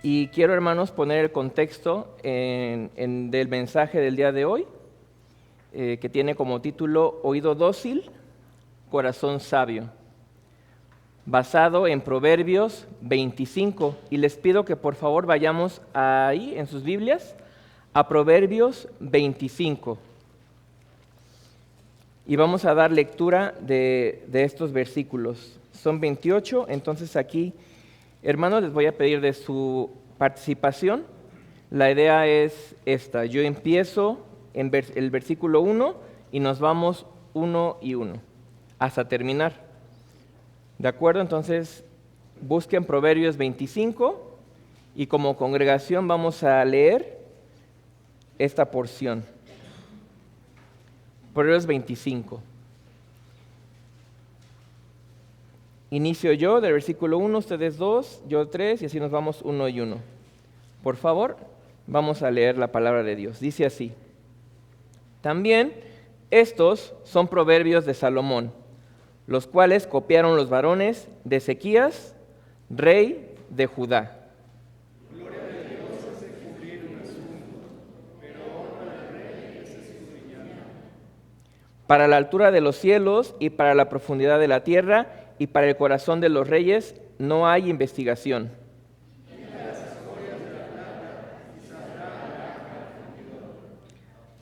Y quiero, hermanos, poner el contexto del mensaje del día de hoy, que tiene como título Oído dócil, corazón sabio, basado en Proverbios 25. Y les pido que por favor vayamos ahí en sus Biblias a Proverbios 25. Y vamos a dar lectura de estos versículos. Son 28, entonces aquí, hermanos, les voy a pedir de su participación. La idea es esta: yo empiezo en el versículo 1 y nos vamos uno y uno hasta terminar. ¿De acuerdo? Entonces, busquen Proverbios 25 y como congregación vamos a leer esta porción. Proverbios 25. Inicio yo del versículo 1, ustedes 2, yo 3, y así nos vamos uno y uno. Por favor, vamos a leer la palabra de Dios. Dice así: También estos son proverbios de Salomón, los cuales copiaron los varones de Ezequías, rey de Judá. Gloria de Dios hace cubrir un asunto, pero honra al rey es escudriñarlo. Para la altura de los cielos y para la profundidad de la tierra y para el corazón de los reyes no hay investigación.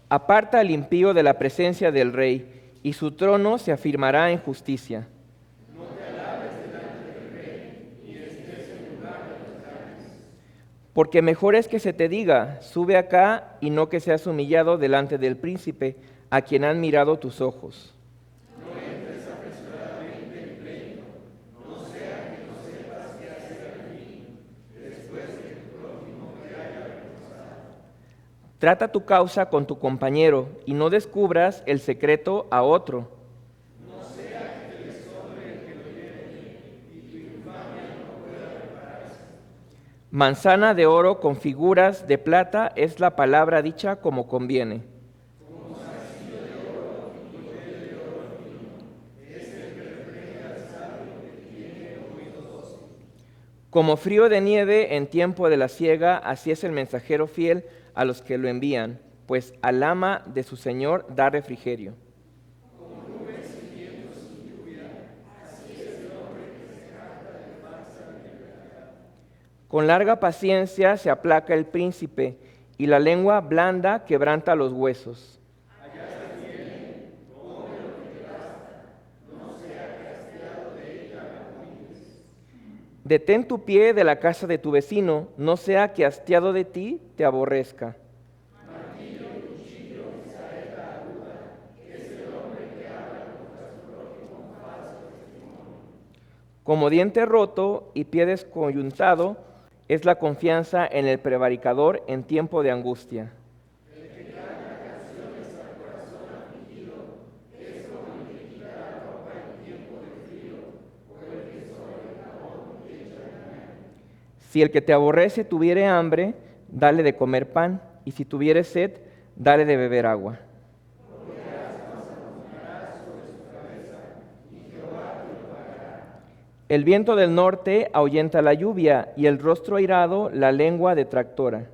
Aparta al impío de la presencia del rey, y su trono se afirmará en justicia. No te alabes delante del rey, ni estés en lugar de los grandes. Porque mejor es que se te diga, sube acá, y no que seas humillado delante del príncipe, a quien han mirado tus ojos. No entres apresuradamente en pleito, no sea que no sepas qué hacer al fin, después que tu prójimo te haya reforzado. Trata tu causa con tu compañero, y no descubras el secreto a otro. No sea que te deshonre el que lo lleve, y tu infamia no pueda repararse. Manzana de oro con figuras de plata es la palabra dicha como conviene. Como zarcillo de oro y cordel de oro fino, es el que reprende al sabio que tiene oído dócil. Como frío de nieve en tiempo de la siega, así es el mensajero fiel a los que lo envían, pues al ama de su señor da refrigerio. Como nubes y vientos sin lluvia, así es el hombre que se jacta de falsa libertad. Con larga paciencia se aplaca el príncipe, y la lengua blanda quebranta los huesos. Allá está bien, come lo que te basta, no sea que hastiado de ella abuses. Detén tu pie de la casa de tu vecino, no sea que hastiado de ti te aborrezca. Martillo, cuchillo y saeta aguda, es el hombre que habla contra su prójimo con falso testimonio. Como diente roto y pie descoyuntado es la confianza en el prevaricador en tiempo de angustia. El que canta canciones al corazón afligido es como el que quita la ropa en tiempo de frío, o el que sobre el jabón echa vinagre. Si el que te aborrece tuviere hambre, dale de comer pan, y si tuviere sed, dale de beber agua. Porque ascuas amontonarás sobre su cabeza, y Jehová te lo pagará. El viento del norte ahuyenta la lluvia, y el rostro airado la lengua detractora.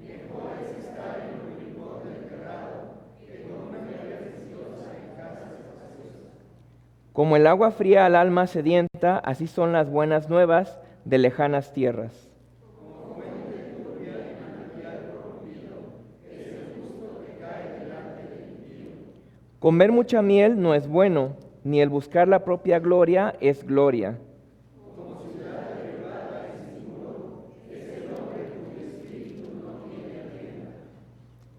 Mejor es estar en un rincón del terrado que con una mujer deliciosa en casa espaciosa. Como el agua fría al alma sedienta, así son las buenas nuevas de lejanas tierras. Como fuente turbia y manantial corrompido, es el justo que cae delante del impío. Comer mucha miel no es bueno, ni el buscar la propia gloria es gloria. Como ciudad derribada es inseguro, es el hombre cuyo espíritu no tiene rienda.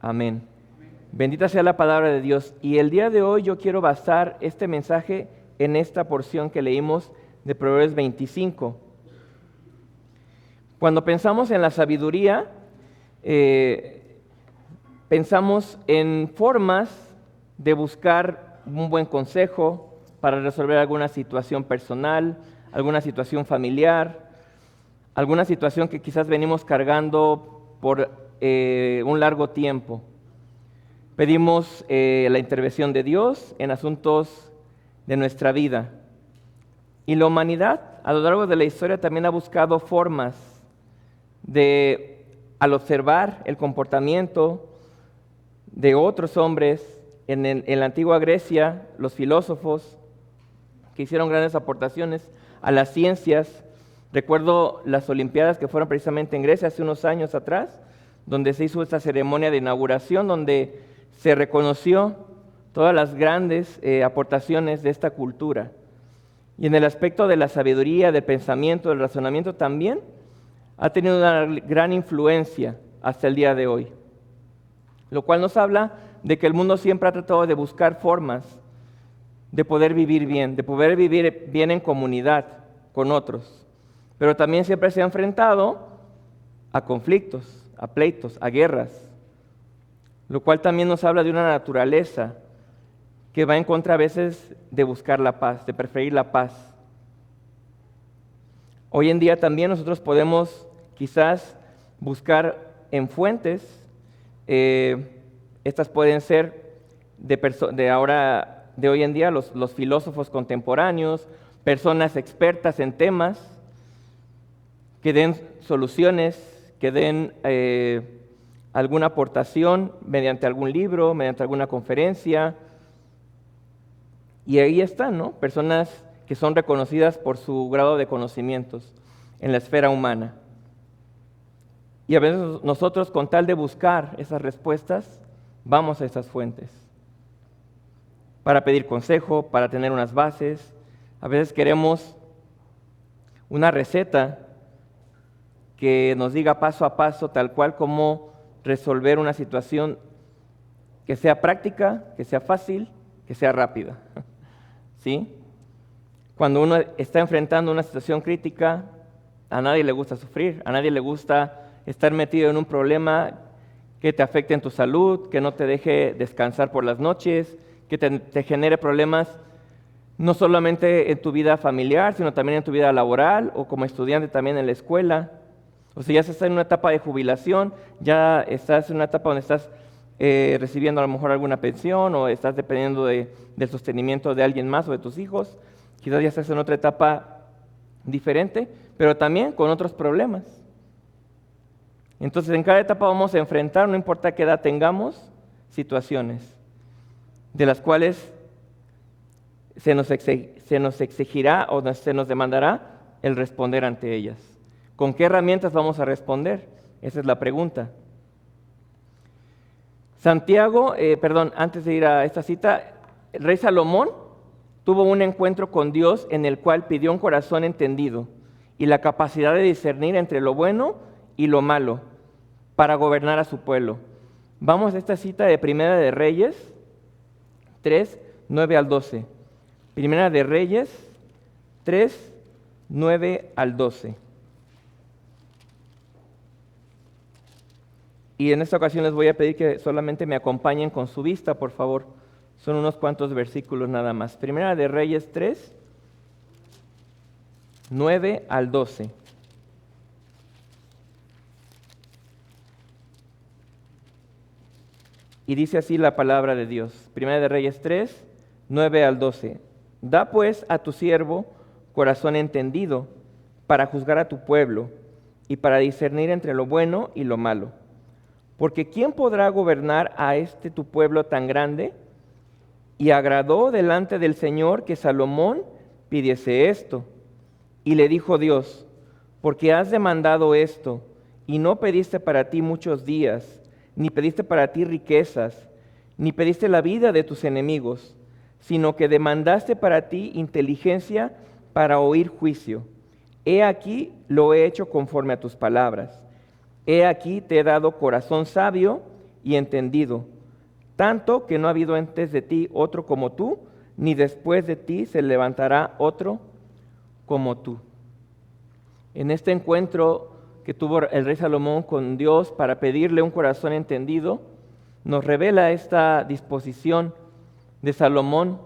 Amén. Bendita sea la palabra de Dios. Y el día de hoy yo quiero basar este mensaje en esta porción que leímos de Proverbios 25. Cuando pensamos en la sabiduría, pensamos en formas de buscar un buen consejo para resolver alguna situación personal, alguna situación familiar, alguna situación que quizás venimos cargando por un largo tiempo. Pedimos la intervención de Dios en asuntos de nuestra vida. Y la humanidad, a lo largo de la historia, también ha buscado formas al observar el comportamiento de otros hombres en la antigua Grecia, los filósofos que hicieron grandes aportaciones a las ciencias. Recuerdo las Olimpiadas que fueron precisamente en Grecia hace unos años atrás, donde se hizo esta ceremonia de inauguración, donde se reconoció todas las grandes aportaciones de esta cultura. Y en el aspecto de la sabiduría, del pensamiento, del razonamiento también, ha tenido una gran influencia hasta el día de hoy. Lo cual nos habla de que el mundo siempre ha tratado de buscar formas de poder vivir bien, en comunidad con otros. Pero también siempre se ha enfrentado a conflictos, a pleitos, a guerras, lo cual también nos habla de una naturaleza que va en contra a veces de buscar la paz, de preferir la paz. Hoy en día también nosotros podemos quizás buscar en fuentes, estas pueden ser de hoy en día los filósofos contemporáneos, personas expertas en temas, que den soluciones, que den alguna aportación mediante algún libro, mediante alguna conferencia. Y ahí están, ¿no? Personas que son reconocidas por su grado de conocimientos en la esfera humana. Y a veces nosotros, con tal de buscar esas respuestas, vamos a esas fuentes para pedir consejo, para tener unas bases. A veces queremos una receta que nos diga paso a paso, tal cual, cómo resolver una situación que sea práctica, que sea fácil, que sea rápida. ¿Sí? Cuando uno está enfrentando una situación crítica, a nadie le gusta sufrir, a nadie le gusta estar metido en un problema que te afecte en tu salud, que no te deje descansar por las noches, que te genere problemas no solamente en tu vida familiar, sino también en tu vida laboral o como estudiante también en la escuela. O sea, ya estás en una etapa de jubilación, ya estás en una etapa donde estás recibiendo a lo mejor alguna pensión o estás dependiendo del sostenimiento de alguien más o de tus hijos. Quizás ya estás en otra etapa diferente, pero también con otros problemas. Entonces, en cada etapa vamos a enfrentar, no importa qué edad tengamos, situaciones de las cuales se nos exigirá o se nos demandará el responder ante ellas. ¿Con qué herramientas vamos a responder? Esa es la pregunta. Antes de ir a esta cita, el rey Salomón tuvo un encuentro con Dios en el cual pidió un corazón entendido y la capacidad de discernir entre lo bueno y lo malo para gobernar a su pueblo. Vamos a esta cita de Primera de Reyes 3, 9 al 12. Primera de Reyes 3, 9 al 12. Y en esta ocasión les voy a pedir que solamente me acompañen con su vista, por favor. Son unos cuantos versículos nada más. Primera de Reyes 3, 9 al 12. Y dice así la palabra de Dios. Primera de Reyes 3, 9 al 12. Da pues a tu siervo corazón entendido para juzgar a tu pueblo y para discernir entre lo bueno y lo malo. Porque ¿quién podrá gobernar a este tu pueblo tan grande? Y agradó delante del Señor que Salomón pidiese esto. Y le dijo Dios: porque has demandado esto, y no pediste para ti muchos días, ni pediste para ti riquezas, ni pediste la vida de tus enemigos, sino que demandaste para ti inteligencia para oír juicio. He aquí lo he hecho conforme a tus palabras. He aquí te he dado corazón sabio y entendido, tanto que no ha habido antes de ti otro como tú, ni después de ti se levantará otro como tú. En este encuentro que tuvo el rey Salomón con Dios para pedirle un corazón entendido, nos revela esta disposición de Salomón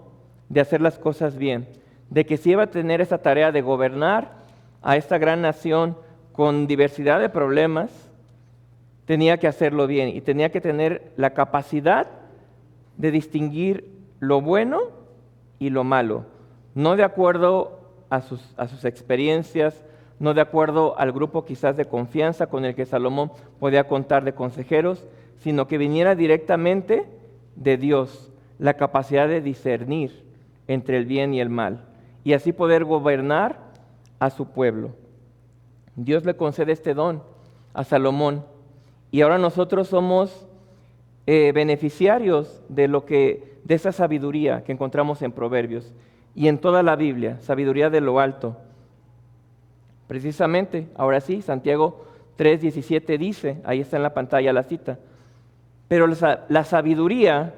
de hacer las cosas bien, de que si iba a tener esa tarea de gobernar a esta gran nación con diversidad de problemas, tenía que hacerlo bien y tenía que tener la capacidad de distinguir lo bueno y lo malo, no de acuerdo a sus experiencias, no de acuerdo al grupo quizás de confianza con el que Salomón podía contar de consejeros, sino que viniera directamente de Dios, la capacidad de discernir entre el bien y el mal, y así poder gobernar a su pueblo. Dios le concede este don a Salomón, y ahora nosotros somos beneficiarios de esa sabiduría que encontramos en Proverbios y en toda la Biblia, sabiduría de lo alto. Precisamente, ahora sí, Santiago 3:17 dice, ahí está en la pantalla la cita, pero la sabiduría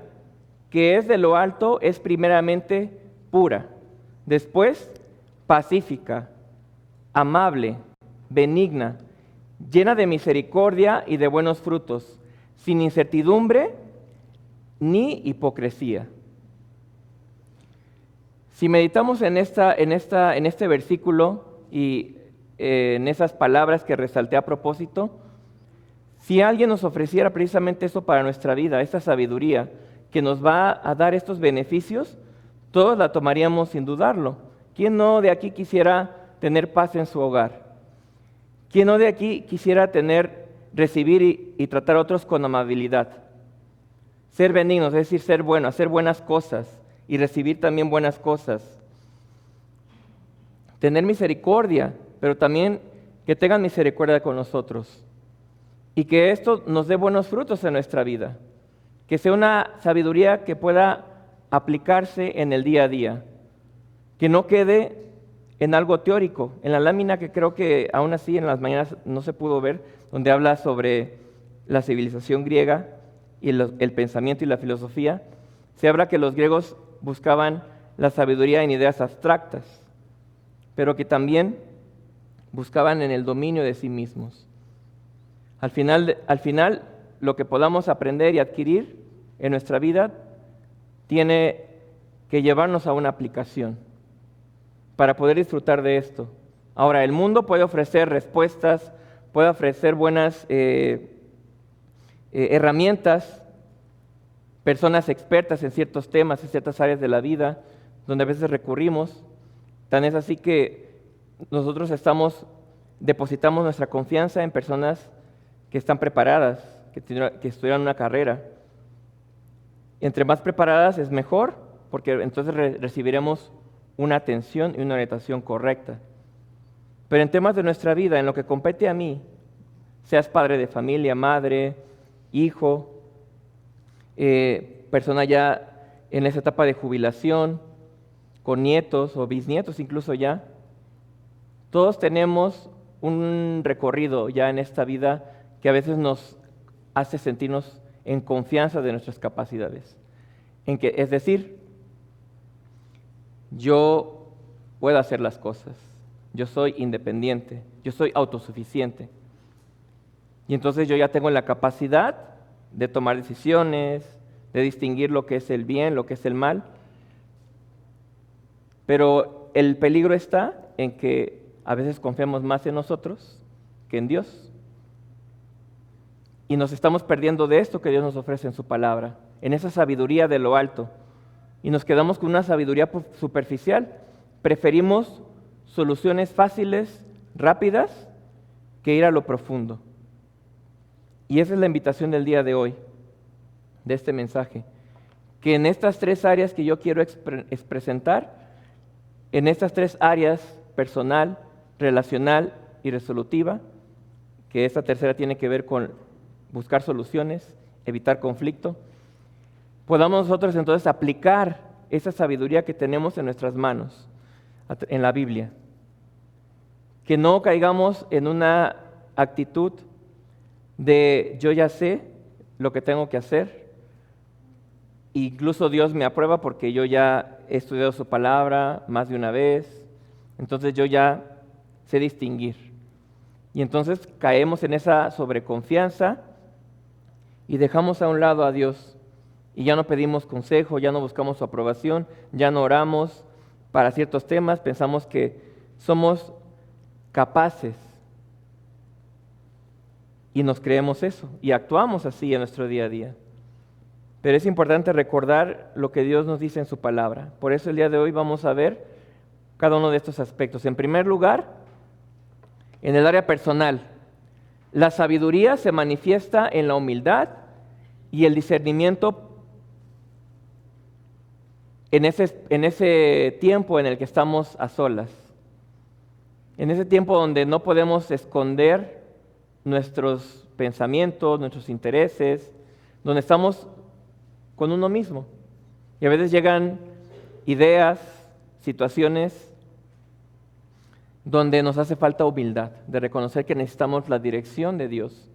que es de lo alto es primeramente pura, después pacífica, amable, benigna, llena de misericordia y de buenos frutos, sin incertidumbre ni hipocresía. Si meditamos en este versículo y en esas palabras que resalté a propósito, si alguien nos ofreciera precisamente eso para nuestra vida, esta sabiduría que nos va a dar estos beneficios, todos la tomaríamos sin dudarlo. ¿Quién no de aquí quisiera tener paz en su hogar? ¿Quién no de aquí quisiera recibir y tratar a otros con amabilidad? Ser benignos, es decir, ser bueno, hacer buenas cosas y recibir también buenas cosas. Tener misericordia, pero también que tengan misericordia con nosotros. Y que esto nos dé buenos frutos en nuestra vida. Que sea una sabiduría que pueda aplicarse en el día a día. Que no quede en algo teórico. En la lámina que creo que aún así en las mañanas no se pudo ver, donde habla sobre la civilización griega y el pensamiento y la filosofía, se habla que los griegos buscaban la sabiduría en ideas abstractas, pero que también buscaban en el dominio de sí mismos. Al final, lo que podamos aprender y adquirir en nuestra vida tiene que llevarnos a una aplicación para poder disfrutar de esto. Ahora, el mundo puede ofrecer respuestas, puede ofrecer buenas herramientas, personas expertas en ciertos temas, en ciertas áreas de la vida, donde a veces recurrimos. Tan es así que nosotros depositamos nuestra confianza en personas que están preparadas, que estudian una carrera. Entre más preparadas es mejor, porque entonces recibiremos una atención y una orientación correcta. Pero en temas de nuestra vida, en lo que compete a mí, seas padre de familia, madre, hijo, persona ya en esa etapa de jubilación, con nietos o bisnietos incluso ya, todos tenemos un recorrido ya en esta vida que a veces nos hace sentirnos en confianza de nuestras capacidades. Es decir, yo puedo hacer las cosas, yo soy independiente, yo soy autosuficiente. Y entonces yo ya tengo la capacidad de tomar decisiones, de distinguir lo que es el bien, lo que es el mal. Pero el peligro está en que a veces confiamos más en nosotros que en Dios. Y nos estamos perdiendo de esto que Dios nos ofrece en su palabra, en esa sabiduría de lo alto. Y nos quedamos con una sabiduría superficial. Preferimos soluciones fáciles, rápidas, que ir a lo profundo. Y esa es la invitación del día de hoy, de este mensaje. Que en estas tres áreas que yo quiero presentar, en estas tres áreas, personal, relacional y resolutiva, que esta tercera tiene que ver con buscar soluciones, evitar conflicto, podamos nosotros entonces aplicar esa sabiduría que tenemos en nuestras manos, en la Biblia. Que no caigamos en una actitud de yo ya sé lo que tengo que hacer, incluso Dios me aprueba porque yo ya he estudiado su palabra más de una vez, entonces yo ya sé distinguir. Y entonces caemos en esa sobreconfianza y dejamos a un lado a Dios. Y ya no pedimos consejo, ya no buscamos su aprobación, ya no oramos para ciertos temas, pensamos que somos capaces. Y nos creemos eso y actuamos así en nuestro día a día. Pero es importante recordar lo que Dios nos dice en su palabra. Por eso el día de hoy vamos a ver cada uno de estos aspectos. En primer lugar, En el área personal, la sabiduría se manifiesta en la humildad y el discernimiento en ese tiempo en el que estamos a solas. En ese tiempo donde no podemos esconder nuestros pensamientos, nuestros intereses, donde estamos con uno mismo. Y a veces llegan ideas, situaciones donde nos hace falta humildad, de reconocer que necesitamos la dirección de Dios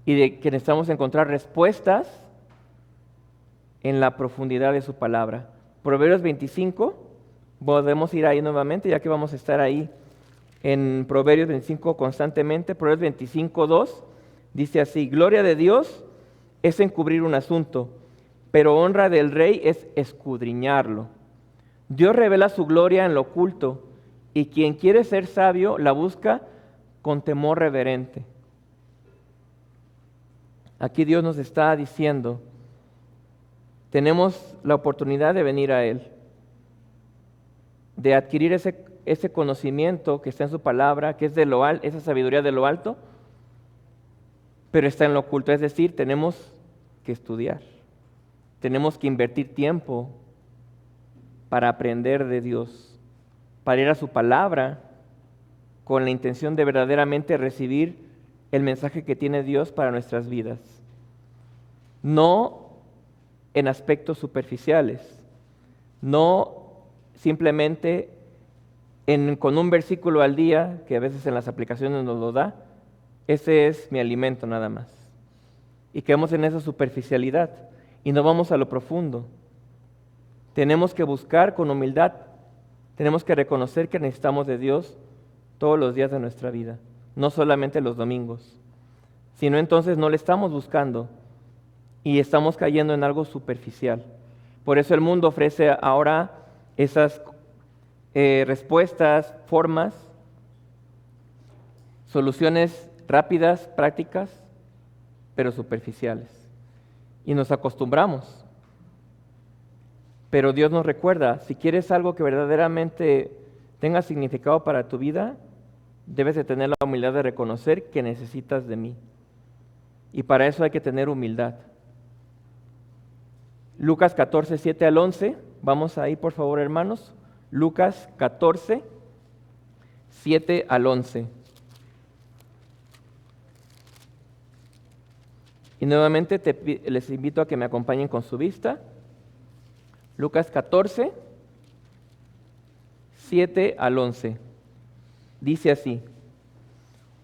y de que necesitamos encontrar respuestas en la profundidad de su palabra. Proverbios 25, podemos ir ahí nuevamente, ya que vamos a estar ahí en Proverbios 25 constantemente. Proverbios 25, 2, dice así: gloria de Dios es encubrir un asunto, pero honra del rey es escudriñarlo. Dios revela su gloria en lo oculto, y quien quiere ser sabio la busca con temor reverente. Aquí Dios nos está diciendo, tenemos la oportunidad de venir a Él, de adquirir ese conocimiento que está en su palabra, que es de lo alto, esa sabiduría de lo alto, pero está en lo oculto. Es decir, tenemos que estudiar, tenemos que invertir tiempo para aprender de Dios, para ir a su palabra con la intención de verdaderamente recibir el mensaje que tiene Dios para nuestras vidas. No en aspectos superficiales, no simplemente con un versículo al día, que a veces en las aplicaciones nos lo da, ese es mi alimento nada más. Y quedamos en esa superficialidad y no vamos a lo profundo. Tenemos que buscar con humildad, tenemos que reconocer que necesitamos de Dios todos los días de nuestra vida, no solamente los domingos, sino entonces no le estamos buscando y estamos cayendo en algo superficial. Por eso el mundo ofrece ahora esas respuestas, formas, soluciones rápidas, prácticas, pero superficiales. Y nos acostumbramos. Pero Dios nos recuerda, si quieres algo que verdaderamente tenga significado para tu vida, debes de tener la humildad de reconocer que necesitas de mí. Y para eso hay que tener humildad. Lucas 14, 7 al 11. Vamos ahí, por favor, hermanos. Lucas 14, 7 al 11. Y nuevamente les invito a que me acompañen con su vista. Lucas 14, 7 al 11. Dice así: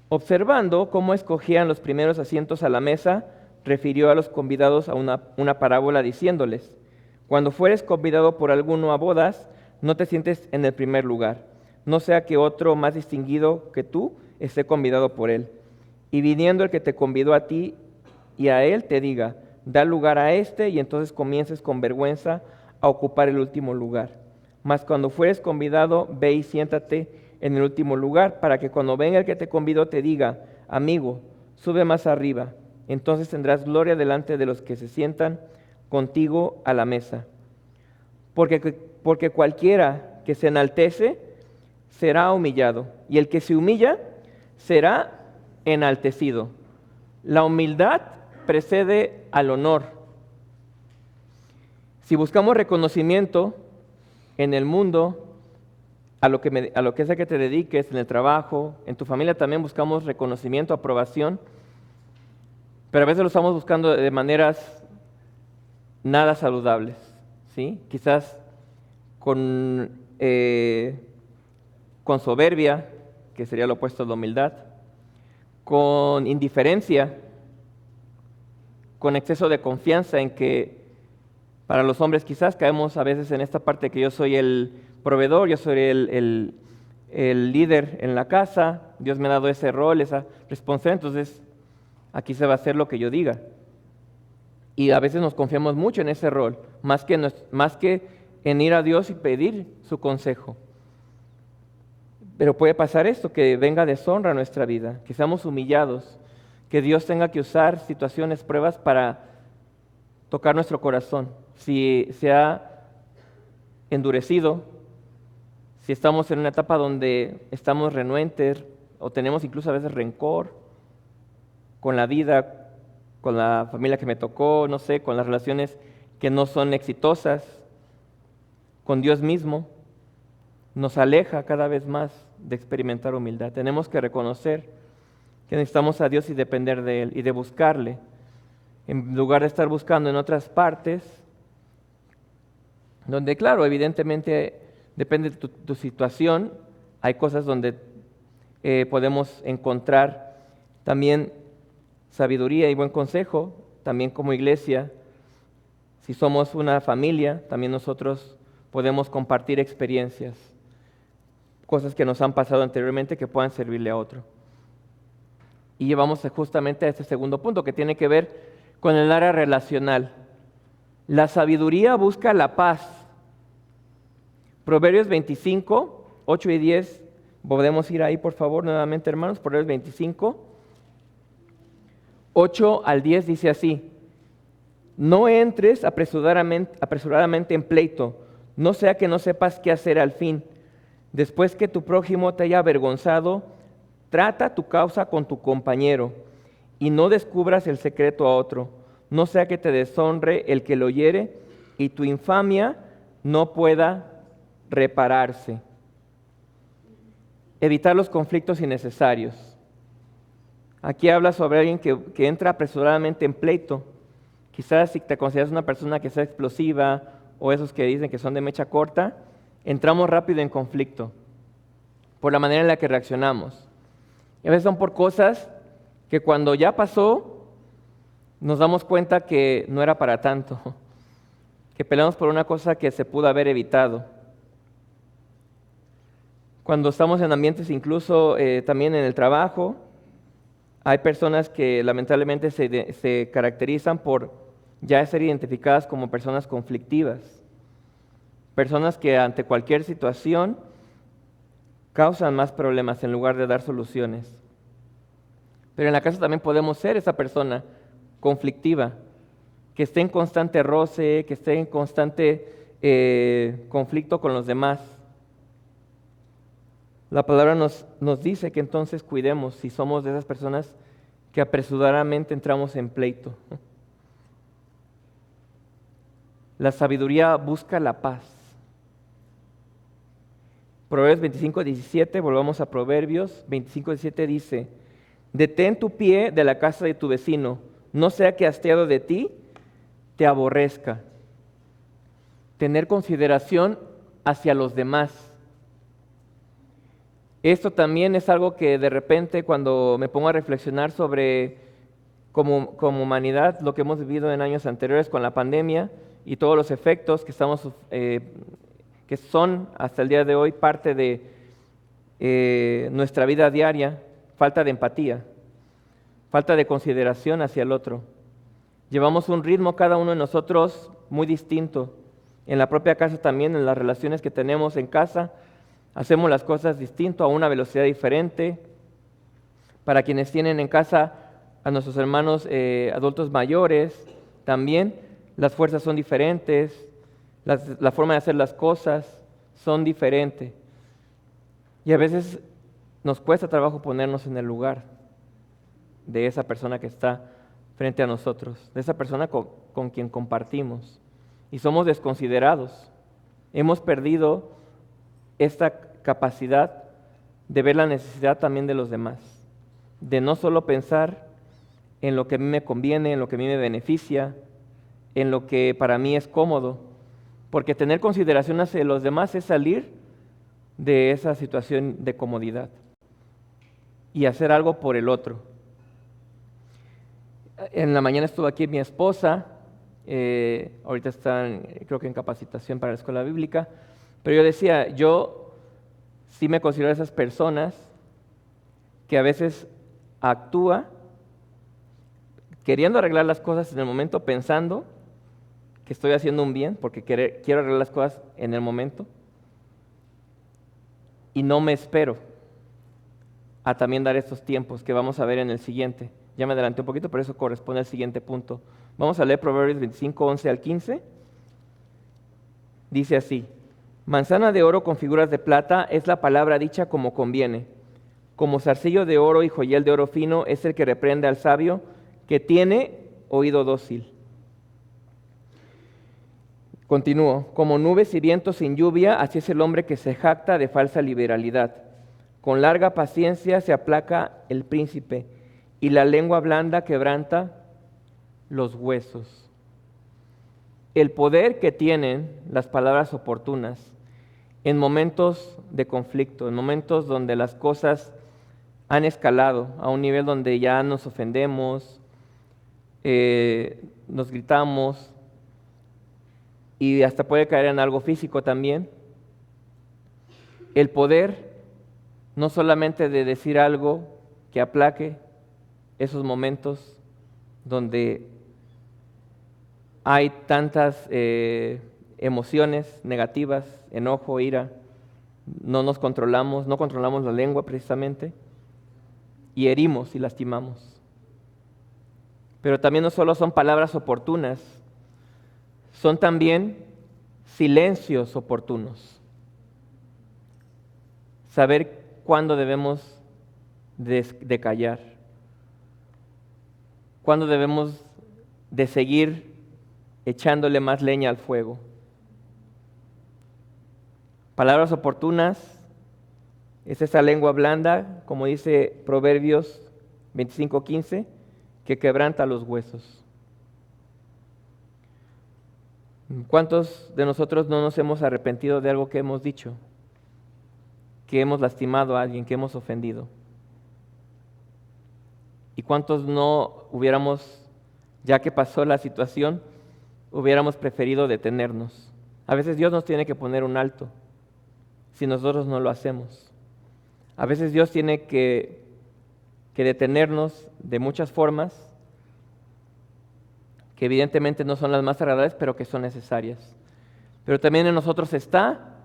observando cómo escogían los primeros asientos a la mesa, refirió a los convidados a una parábola diciéndoles: cuando fueres convidado por alguno a bodas, no te sientes en el primer lugar, no sea que otro más distinguido que tú esté convidado por él. Y viniendo el que te convidó a ti y a él, te diga: da lugar a este, y entonces comiences con vergüenza a ocupar el último lugar. Mas cuando fueres convidado, ve y siéntate en el último lugar, para que cuando venga el que te convidó te diga: amigo, sube más arriba. Entonces tendrás gloria delante de los que se sientan contigo a la mesa. Porque cualquiera que se enaltece será humillado, y el que se humilla será enaltecido. La humildad precede al honor. Si buscamos reconocimiento en el mundo, a lo que sea que te dediques, en el trabajo, en tu familia también buscamos reconocimiento, aprobación, pero a veces lo estamos buscando de maneras nada saludables, ¿sí? Quizás con soberbia, que sería lo opuesto a la humildad, con indiferencia, con exceso de confianza en que para los hombres quizás caemos a veces en esta parte que yo soy el proveedor, yo soy el líder en la casa, Dios me ha dado ese rol, esa responsabilidad, entonces aquí se va a hacer lo que yo diga. Y a veces nos confiamos mucho en ese rol, más que en ir a Dios y pedir su consejo. Pero puede pasar esto, que venga deshonra a nuestra vida, que seamos humillados, que Dios tenga que usar situaciones, pruebas para tocar nuestro corazón. Si se ha endurecido, si estamos en una etapa donde estamos renuentes o tenemos incluso a veces rencor con la vida, con la familia que me tocó, no sé, con las relaciones que no son exitosas, con Dios mismo, nos aleja cada vez más de experimentar humildad. Tenemos que reconocer que necesitamos a Dios y depender de Él y de buscarle, en lugar de estar buscando en otras partes, donde claro, evidentemente depende de tu situación, hay cosas donde podemos encontrar también sabiduría y buen consejo, también como iglesia. Si somos una familia, también nosotros podemos compartir experiencias, cosas que nos han pasado anteriormente que puedan servirle a otro. Y llevamos justamente a este segundo punto que tiene que ver con el área relacional. La sabiduría busca la paz. Proverbios 25, 8 y 10, podemos ir ahí por favor nuevamente hermanos, Proverbios 25, 8 al 10 dice así: no entres apresuradamente en pleito, no sea que no sepas qué hacer al fin. Después que tu prójimo te haya avergonzado, trata tu causa con tu compañero y no descubras el secreto a otro, no sea que te deshonre el que lo oyere y tu infamia no pueda repararse. Evitar los conflictos innecesarios. Aquí habla sobre alguien que entra apresuradamente en pleito. Quizás si te consideras una persona que sea explosiva o esos que dicen que son de mecha corta, entramos rápido en conflicto por la manera en la que reaccionamos. Y a veces son por cosas que cuando ya pasó nos damos cuenta que no era para tanto, que peleamos por una cosa que se pudo haber evitado. Cuando estamos en ambientes incluso también en el trabajo, hay personas que lamentablemente se caracterizan por ya ser identificadas como personas conflictivas, personas que ante cualquier situación causan más problemas en lugar de dar soluciones. Pero en la casa también podemos ser esa persona conflictiva, que esté en constante roce, que esté en constante conflicto con los demás. La palabra nos dice que entonces cuidemos si somos de esas personas que apresuradamente entramos en pleito. La sabiduría busca la paz. Proverbios 25:17, volvamos a Proverbios 25:17 dice: detén tu pie de la casa de tu vecino, no sea que hastiado de ti te aborrezca. Tener consideración hacia los demás. Esto también es algo que de repente cuando me pongo a reflexionar sobre como humanidad lo que hemos vivido en años anteriores con la pandemia y todos los efectos que son hasta el día de hoy parte de nuestra vida diaria, falta de empatía, falta de consideración hacia el otro. Llevamos un ritmo cada uno de nosotros muy distinto. En la propia casa también, en las relaciones que tenemos en casa, hacemos las cosas distinto, a una velocidad diferente. Para quienes tienen en casa a nuestros hermanos adultos mayores, también las fuerzas son diferentes, la forma de hacer las cosas son diferentes. Y a veces nos cuesta trabajo ponernos en el lugar de esa persona que está frente a nosotros, de esa persona con quien compartimos. Y somos desconsiderados. Hemos perdido esta capacidad de ver la necesidad también de los demás, de no solo pensar en lo que a mí me conviene, en lo que a mí me beneficia, en lo que para mí es cómodo, porque tener consideración hacia los demás es salir de esa situación de comodidad y hacer algo por el otro. En la mañana estuvo aquí mi esposa, ahorita están creo que en capacitación para la escuela bíblica, pero yo decía, yo sí me considero esas personas que a veces actúa queriendo arreglar las cosas en el momento, pensando que estoy haciendo un bien, porque quiero arreglar las cosas en el momento, y no me espero a también dar estos tiempos que vamos a ver en el siguiente. Ya me adelanté un poquito, pero eso corresponde al siguiente punto. Vamos a leer Proverbios 25, 11 al 15. Dice así: manzana de oro con figuras de plata es la palabra dicha como conviene. Como zarcillo de oro y joyel de oro fino es el que reprende al sabio, que tiene oído dócil. Continúo. Como nubes y vientos sin lluvia, así es el hombre que se jacta de falsa liberalidad. Con larga paciencia se aplaca el príncipe, y la lengua blanda quebranta los huesos. El poder que tienen las palabras oportunas en momentos de conflicto, en momentos donde las cosas han escalado a un nivel donde ya nos ofendemos, nos gritamos y hasta puede caer en algo físico también. El poder no solamente de decir algo que aplaque esos momentos donde hay tantas emociones negativas, enojo, ira, no nos controlamos, no controlamos la lengua precisamente, y herimos y lastimamos. Pero también no solo son palabras oportunas, son también silencios oportunos. Saber cuándo debemos de callar, cuándo debemos de seguir echándole más leña al fuego. Palabras oportunas es esa lengua blanda, como dice Proverbios 25:15, que quebranta los huesos. ¿Cuántos de nosotros no nos hemos arrepentido de algo que hemos dicho? Que hemos lastimado a alguien, que hemos ofendido. ¿Y cuántos no hubiéramos, ya que pasó la situación, hubiéramos preferido detenernos? A veces Dios nos tiene que poner un alto si nosotros no lo hacemos. A veces Dios tiene que detenernos de muchas formas que evidentemente no son las más agradables, pero que son necesarias. Pero también en nosotros está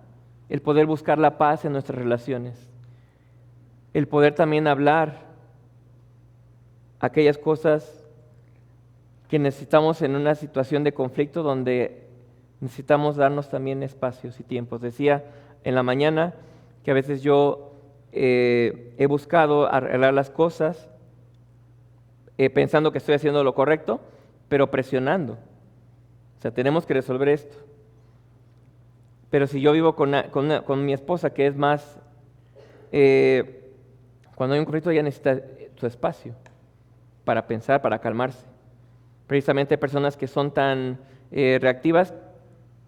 el poder buscar la paz en nuestras relaciones, el poder también hablar aquellas cosas que necesitamos en una situación de conflicto donde necesitamos darnos también espacios y tiempos. Decía en la mañana que a veces yo he buscado arreglar las cosas pensando que estoy haciendo lo correcto, pero presionando. O sea, tenemos que resolver esto. Pero si yo vivo con mi esposa, que es más, cuando hay un conflicto ella necesita su espacio para pensar, para calmarse. Precisamente hay personas que son tan reactivas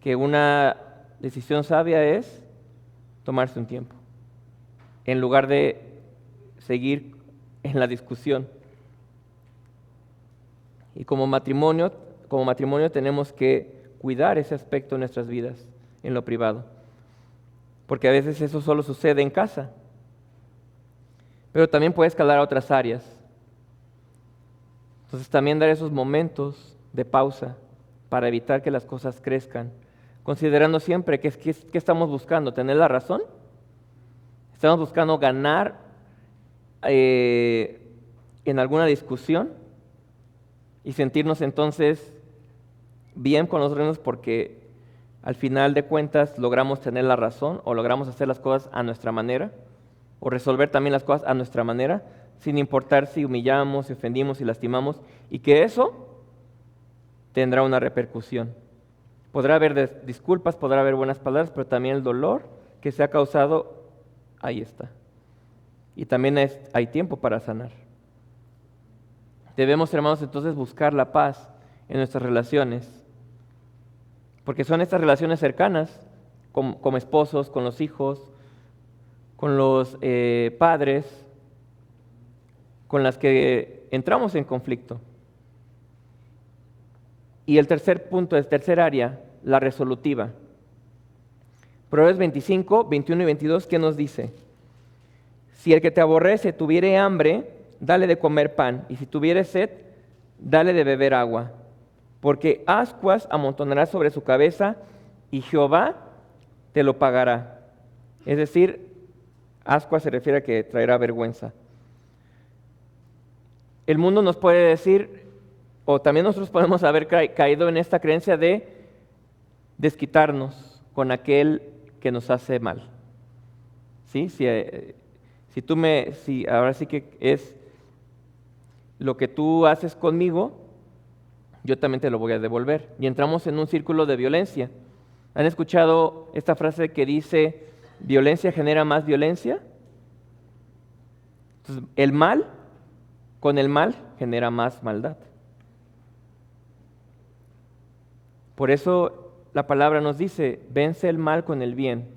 que una decisión sabia es tomarse un tiempo, en lugar de seguir en la discusión. Y como matrimonio tenemos que cuidar ese aspecto de nuestras vidas en lo privado, porque a veces eso solo sucede en casa, pero también puede escalar a otras áreas. Entonces también dar esos momentos de pausa para evitar que las cosas crezcan, considerando siempre que estamos buscando, tener la razón. Estamos buscando ganar en alguna discusión y sentirnos entonces bien con nosotros porque al final de cuentas logramos tener la razón o logramos hacer las cosas a nuestra manera o resolver también las cosas a nuestra manera, sin importar si humillamos, si ofendimos, si lastimamos, y que eso tendrá una repercusión. Podrá haber disculpas, podrá haber buenas palabras, pero también el dolor que se ha causado, ahí está. Y también hay tiempo para sanar. Debemos, hermanos, entonces buscar la paz en nuestras relaciones, porque son estas relaciones cercanas, como esposos, con los hijos, con los padres, con las que entramos en conflicto. Y el tercer punto, el tercer área, la resolutiva. Proverbios 25, 21 y 22, ¿qué nos dice? Si el que te aborrece tuviere hambre, dale de comer pan, y si tuviere sed, dale de beber agua, porque ascuas amontonarás sobre su cabeza, y Jehová te lo pagará. Es decir, ascuas se refiere a que traerá vergüenza. El mundo nos puede decir, o también nosotros podemos haber caído en esta creencia de desquitarnos con aquel que nos hace mal. ¿Sí? Si ahora sí que es lo que tú haces conmigo, yo también te lo voy a devolver. Y entramos en un círculo de violencia. ¿Han escuchado esta frase que dice, violencia genera más violencia? Entonces, el mal con el mal genera más maldad. Por eso la palabra nos dice, vence el mal con el bien.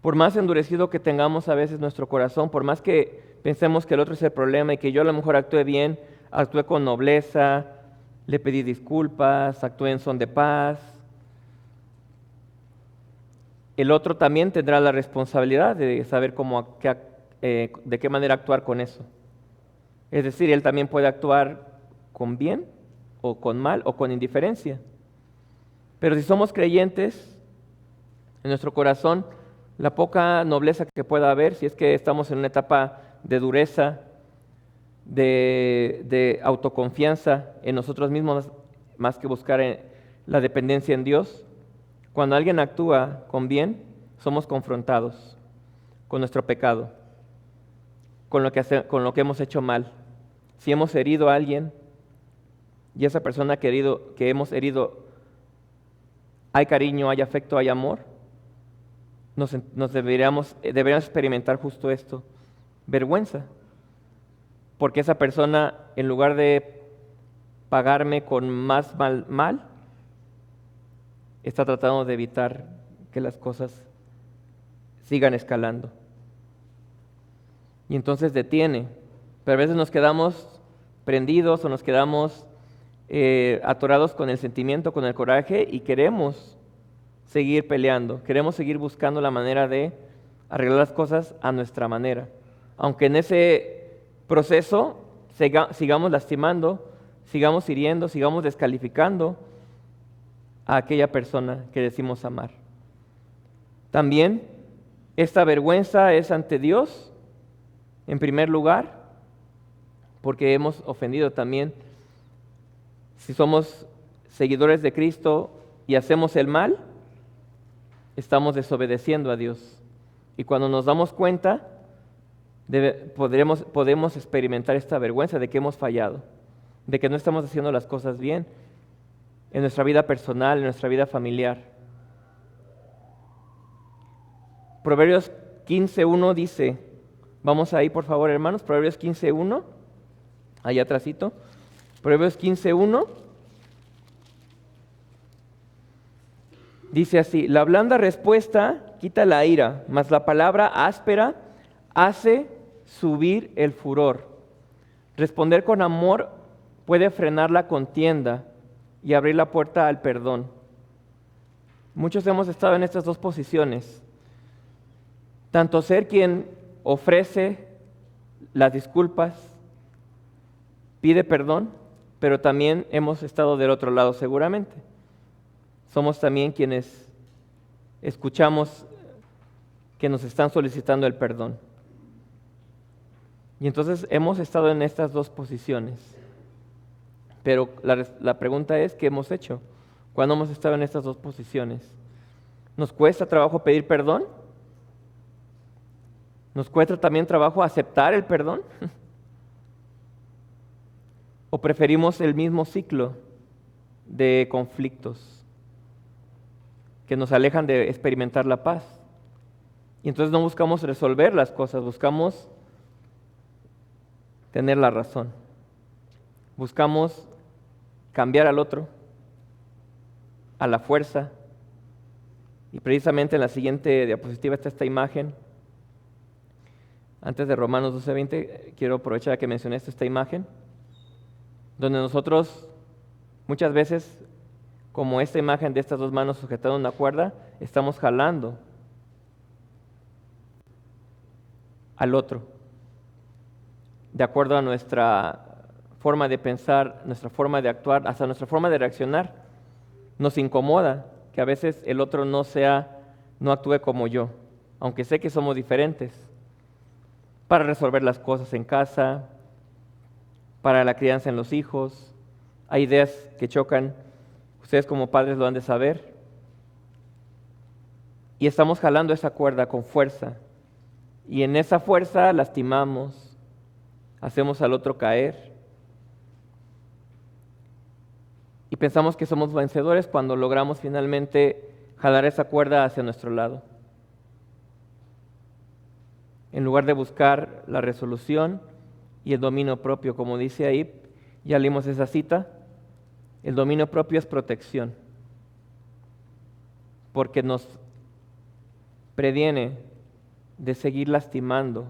Por más endurecido que tengamos a veces nuestro corazón, por más que pensemos que el otro es el problema y que yo a lo mejor actué bien, actué con nobleza, le pedí disculpas, actué en son de paz, el otro también tendrá la responsabilidad de saber de qué manera actuar con eso. Es decir, él también puede actuar con bien o con mal o con indiferencia. Pero si somos creyentes, en nuestro corazón, la poca nobleza que pueda haber, si es que estamos en una etapa de dureza, de autoconfianza en nosotros mismos, más que buscar la dependencia en Dios, cuando alguien actúa con bien, somos confrontados con nuestro pecado, con lo que hemos hecho mal. Si hemos herido a alguien y esa persona que hemos herido, hay cariño, hay afecto, hay amor, deberíamos experimentar justo esto, vergüenza, porque esa persona, en lugar de pagarme con más mal, está tratando de evitar que las cosas sigan escalando. Y entonces detiene. Pero a veces nos quedamos prendidos o nos quedamos atorados con el sentimiento, con el coraje y queremos seguir peleando, queremos seguir buscando la manera de arreglar las cosas a nuestra manera. Aunque en ese proceso sigamos lastimando, sigamos hiriendo, sigamos descalificando a aquella persona que decimos amar. También esta vergüenza es ante Dios, en primer lugar, porque hemos ofendido también. Si somos seguidores de Cristo y hacemos el mal, estamos desobedeciendo a Dios. Y cuando nos damos cuenta, podemos experimentar esta vergüenza de que hemos fallado, de que no estamos haciendo las cosas bien en nuestra vida personal, en nuestra vida familiar. Proverbios 15:1 dice, vamos ahí por favor hermanos, Proverbios 15:1, allá atrásito, Proverbios 15:1, dice así, la blanda respuesta quita la ira, mas la palabra áspera hace subir el furor. Responder con amor puede frenar la contienda y abrir la puerta al perdón. Muchos hemos estado en estas dos posiciones. Tanto ser quien ofrece las disculpas, pide perdón, pero también hemos estado del otro lado seguramente. Somos también quienes escuchamos que nos están solicitando el perdón. Y entonces hemos estado en estas dos posiciones. Pero la pregunta es, ¿qué hemos hecho cuando hemos estado en estas dos posiciones? ¿Nos cuesta trabajo pedir perdón? ¿Nos cuesta también trabajo aceptar el perdón? ¿O preferimos el mismo ciclo de conflictos que nos alejan de experimentar la paz? Y entonces no buscamos resolver las cosas, buscamos tener la razón. Buscamos cambiar al otro a la fuerza. Y precisamente en la siguiente diapositiva está esta imagen. Antes de Romanos 12:20, quiero aprovechar que mencioné esta imagen, donde nosotros muchas veces, como esta imagen de estas dos manos sujetando una cuerda, estamos jalando al otro, de acuerdo a nuestra forma de pensar, nuestra forma de actuar, hasta nuestra forma de reaccionar. Nos incomoda que a veces el otro no actúe como yo, aunque sé que somos diferentes, para resolver las cosas en casa, para la crianza en los hijos. Hay ideas que chocan, ustedes como padres lo han de saber, y estamos jalando esa cuerda con fuerza. Y en esa fuerza lastimamos, hacemos al otro caer. Y pensamos que somos vencedores cuando logramos finalmente jalar esa cuerda hacia nuestro lado. En lugar de buscar la resolución y el dominio propio, como dice ahí, ya leímos esa cita, el dominio propio es protección, porque nos previene de seguir lastimando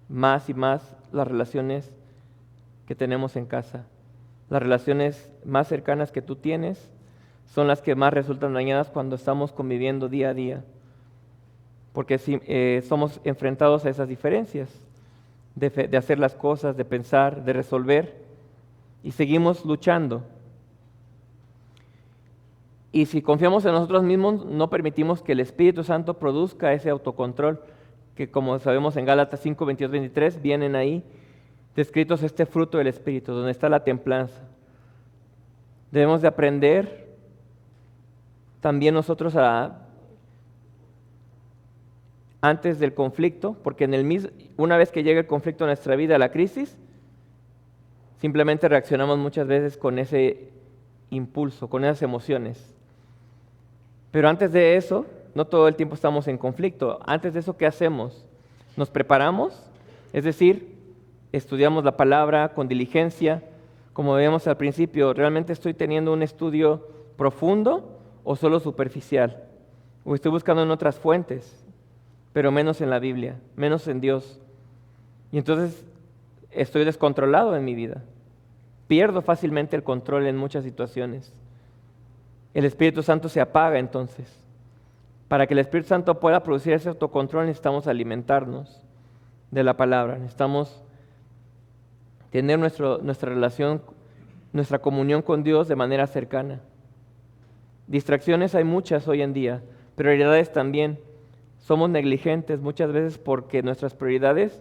más y más las relaciones que tenemos en casa. Las relaciones más cercanas que tú tienes son las que más resultan dañadas cuando estamos conviviendo día a día, porque somos enfrentados a esas diferencias de hacer las cosas, de pensar, de resolver, y seguimos luchando. Y si confiamos en nosotros mismos, no permitimos que el Espíritu Santo produzca ese autocontrol, que como sabemos en Gálatas 5, 22, 23, vienen ahí descritos este fruto del Espíritu, donde está la templanza. Debemos de aprender también nosotros antes del conflicto, porque una vez que llega el conflicto a nuestra vida, la crisis, simplemente reaccionamos muchas veces con ese impulso, con esas emociones. Pero antes de eso, no todo el tiempo estamos en conflicto. Antes de eso, ¿qué hacemos? Nos preparamos, es decir, estudiamos la palabra con diligencia. Como veíamos al principio, ¿realmente estoy teniendo un estudio profundo o solo superficial? O estoy buscando en otras fuentes, pero menos en la Biblia, menos en Dios. Y entonces estoy descontrolado en mi vida. Pierdo fácilmente el control en muchas situaciones. El Espíritu Santo se apaga entonces. Para que el Espíritu Santo pueda producir ese autocontrol necesitamos alimentarnos de la palabra, necesitamos tener nuestra relación, nuestra comunión con Dios de manera cercana. Distracciones hay muchas hoy en día, prioridades también. Somos negligentes muchas veces porque nuestras prioridades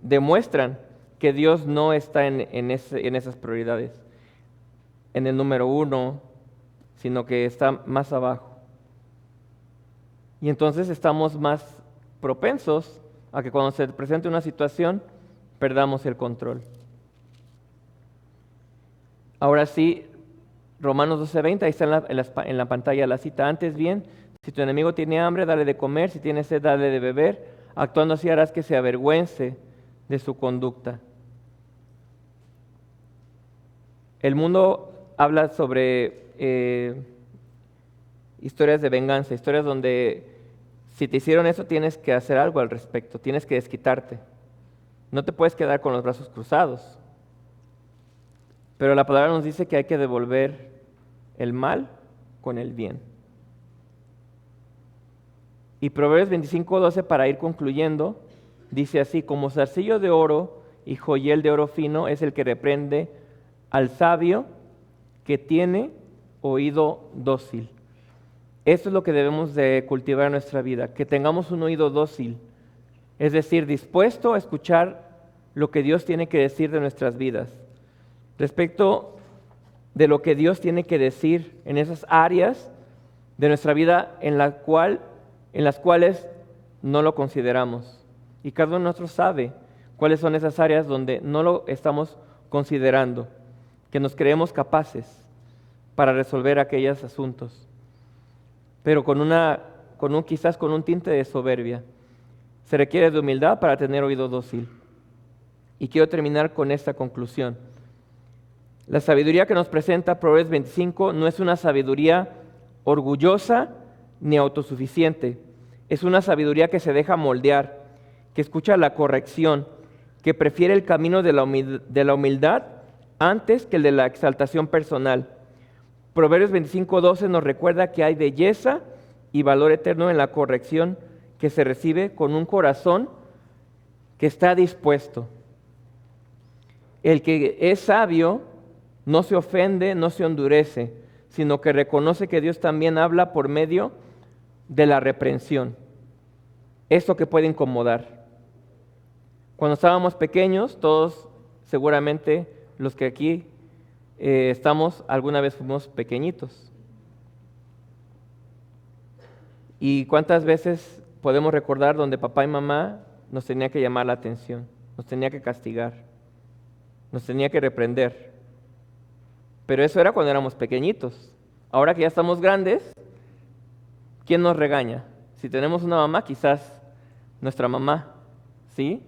demuestran que Dios no está en esas prioridades, en el número 1, sino que está más abajo. Y entonces estamos más propensos a que cuando se presente una situación, perdamos el control. Ahora sí, Romanos 12:20, ahí está en la pantalla la cita. Antes bien, si tu enemigo tiene hambre, dale de comer, si tiene sed, dale de beber. Actuando así harás que se avergüence de su conducta. El mundo habla sobre historias de venganza, historias donde si te hicieron eso tienes que hacer algo al respecto, tienes que desquitarte. No te puedes quedar con los brazos cruzados. Pero la palabra nos dice que hay que devolver el mal con el bien. Y Proverbios 25:12, para ir concluyendo, dice así: como zarcillo de oro y joyel de oro fino es el que reprende al sabio que tiene oído dócil. Esto es lo que debemos de cultivar en nuestra vida, que tengamos un oído dócil, es decir, dispuesto a escuchar lo que Dios tiene que decir de nuestras vidas, respecto de lo que Dios tiene que decir en esas áreas de nuestra vida en las cuales no lo consideramos. Y cada uno de nosotros sabe cuáles son esas áreas donde no lo estamos considerando, que nos creemos capaces para resolver aquellos asuntos, pero quizás con un tinte de soberbia. Se requiere de humildad para tener oído dócil. Y quiero terminar con esta conclusión. La sabiduría que nos presenta Proverbios 25 no es una sabiduría orgullosa ni autosuficiente. Es una sabiduría que se deja moldear, que escucha la corrección, que prefiere el camino de la humildad antes que el de la exaltación personal. Proverbios 25:12 nos recuerda que hay belleza y valor eterno en la corrección que se recibe con un corazón que está dispuesto. El que es sabio no se ofende, no se endurece, sino que reconoce que Dios también habla por medio de la reprensión. Esto que puede incomodar. Cuando estábamos pequeños, todos seguramente los que aquí alguna vez fuimos pequeñitos. ¿Y cuántas veces podemos recordar donde papá y mamá nos tenía que llamar la atención, nos tenía que castigar, nos tenía que reprender? Pero eso era cuando éramos pequeñitos. Ahora que ya estamos grandes, ¿quién nos regaña? Si tenemos una mamá, quizás nuestra mamá, ¿sí?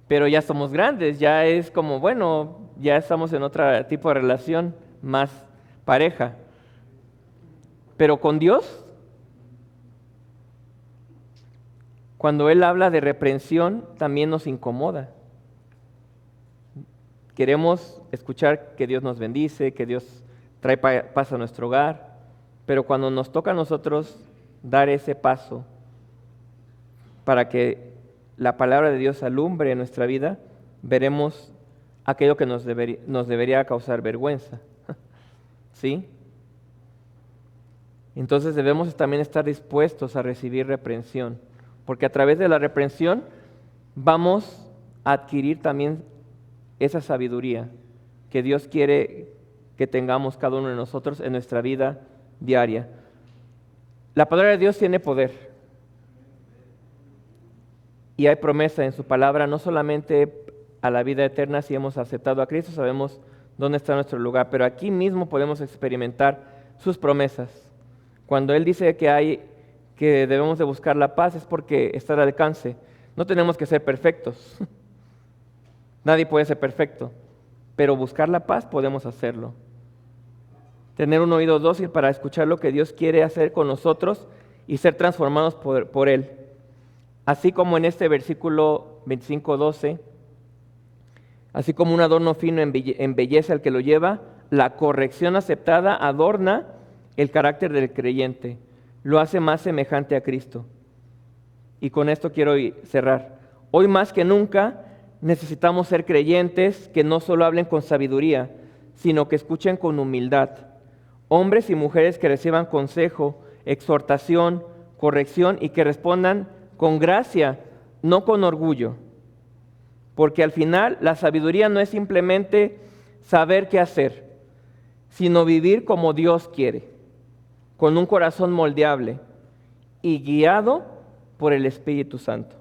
Pero ya somos grandes, ya es como, bueno, ya estamos en otro tipo de relación, más pareja. Pero con Dios, cuando Él habla de reprensión, también nos incomoda. Queremos escuchar que Dios nos bendice, que Dios trae paz a nuestro hogar, pero cuando nos toca a nosotros dar ese paso para que la palabra de Dios alumbre en nuestra vida, veremos aquello que nos debería causar vergüenza. ¿Sí? Entonces debemos también estar dispuestos a recibir reprensión, porque a través de la reprensión vamos a adquirir también esa sabiduría que Dios quiere que tengamos cada uno de nosotros en nuestra vida diaria. La palabra de Dios tiene poder y hay promesa en su palabra, no solamente a la vida eterna. Si hemos aceptado a Cristo, sabemos dónde está nuestro lugar, pero aquí mismo podemos experimentar sus promesas. Cuando Él dice que debemos de buscar la paz, es porque está al alcance. No tenemos que ser perfectos. Nadie puede ser perfecto, pero buscar la paz podemos hacerlo. Tener un oído dócil para escuchar lo que Dios quiere hacer con nosotros y ser transformados por Él. Así como en este versículo 25:12, así como un adorno fino embellece al que lo lleva, la corrección aceptada adorna el carácter del creyente, lo hace más semejante a Cristo. Y con esto quiero cerrar. Hoy más que nunca necesitamos ser creyentes que no solo hablen con sabiduría, sino que escuchen con humildad. Hombres y mujeres que reciban consejo, exhortación, corrección y que respondan con gracia, no con orgullo. Porque al final la sabiduría no es simplemente saber qué hacer, sino vivir como Dios quiere, con un corazón moldeable y guiado por el Espíritu Santo.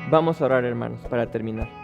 Vamos a orar, hermanos, para terminar.